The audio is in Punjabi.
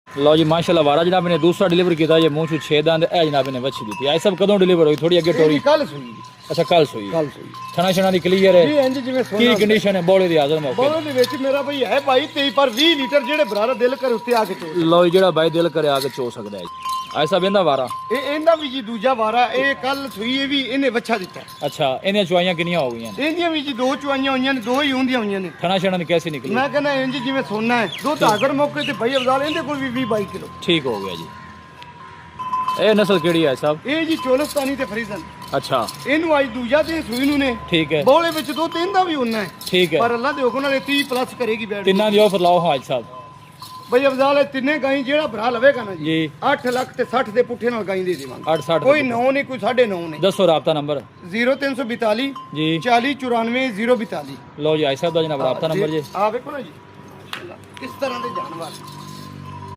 लो जी माशाल्लाह वारा जनाब ने दूसरा डिलीवर किया ये मुंह छे दांत ए जनाब ने वच्छी दी थी आई सब कदों डिलीवर हुई थोड़ी अगे टोरी कल सुई अच्छा कल सुई थना छना दी क्लियर है जी इंज जिवें की सोना कंडीशन है बॉडी दी हाजर मौके बोलो दे विच मेरा भाई है भाई 23 पर 20 लीटर जेड़े भरा दिल कर उत्ते आके चो लो जी जेड़ा भाई दिल करे आके चो सकदा है ऐसा बेंदा वारा ਇਹਦਾ ਵੀ ਜੀ ਦੂਜਾ ਵਾਰਾ ਇਹ ਕੱਲ ਸੂਈ ਇਹ ਵੀ ਇਹਨੇ ਬੱਚਾ ਦਿੱਤਾ अच्छा इन्हें चुआइयां किनियां हो गईयां ਇਹਦੀਆਂ ਵੀ ਜੀ ਦੋ ਚੁਆਈਆਂ ਹੋਈਆਂ ਨੇ ਦੋ ਹੀ ਹੁੰਦੀਆਂ ਹੋਈਆਂ ਨੇ थना छना दी कैसी निकली ਮੈਂ ਕਹਿੰਦਾ ਇੰਜ ਜਿਵੇਂ ਸੋਨਾ ਹੈ ਦੁੱਧ ਆਗਰ ਮੌਕੇ ਤੇ ਭਾਈ ਅਫਜ਼ਾਲ ਇਹਦੇ ਕੋਲ ਵੀ 20 22 ਕਿਲੋ ठीक हो गया जी ए नस्ल केड़ी है साहब ਇਹ ਜੀ ਚੋਲਸਤਾਨੀ ਤੇ ਫਰੀਜ਼ਨ अच्छा ਇਹਨੂੰ ਅੱਜ ਦੂਜਾ ਤੇ ਸੂਈ ਨੂੰ ਨੇ ठीक है ਬੋਲੇ ਵਿੱਚ ਦੁੱਧ ਇਹਦਾ ਵੀ ਉਹਨਾਂ ਹੈ ठीक है ਪਰ ਅੱਲਾ ਦੇ ਹੁਕਮ ਨਾਲ 30 ਪਲੱਸ ਕਰੇਗੀ ਬੈਠ ਤਿੰਨਾਂ ਦੀ ਆਫਰ ਲਾਓ ਹਾਜ ਸਾਹਿਬ ਭਾਈ ਅਫਜ਼ਾਲ ਇਹ ਤਿੰਨੇ ਗਾਈ ਜਿਹੜਾ ਭਰਾ ਲਵੇਗਾ ਨਾ ਜੀ 8 ਲੱਖ ਤੇ 60 ਦੇ ਪੁੱਠੇ ਨਾਲ ਗਾਈ ਦੇ ਦੇਵਾਂਗੇ 860 ਕੋਈ 9 ਨਹੀਂ ਕੋਈ 9.5 ਨਹੀਂ ਦੱਸੋ ਰਾਬਤਾ ਨੰਬਰ 0342 ਜੀ 40 94 042 ਲਓ ਜੀ ਆਈ ਸਾਹਿਬ ਦਾ ਜਨਾਬ ਰਾਬਤਾ ਨੰਬਰ ਜੀ ਆ ਵੇਖੋ ਨਾ ਜੀ ਕਿਸ ਤਰ੍ਹਾਂ ਦੇ ਜਾਨਵਰ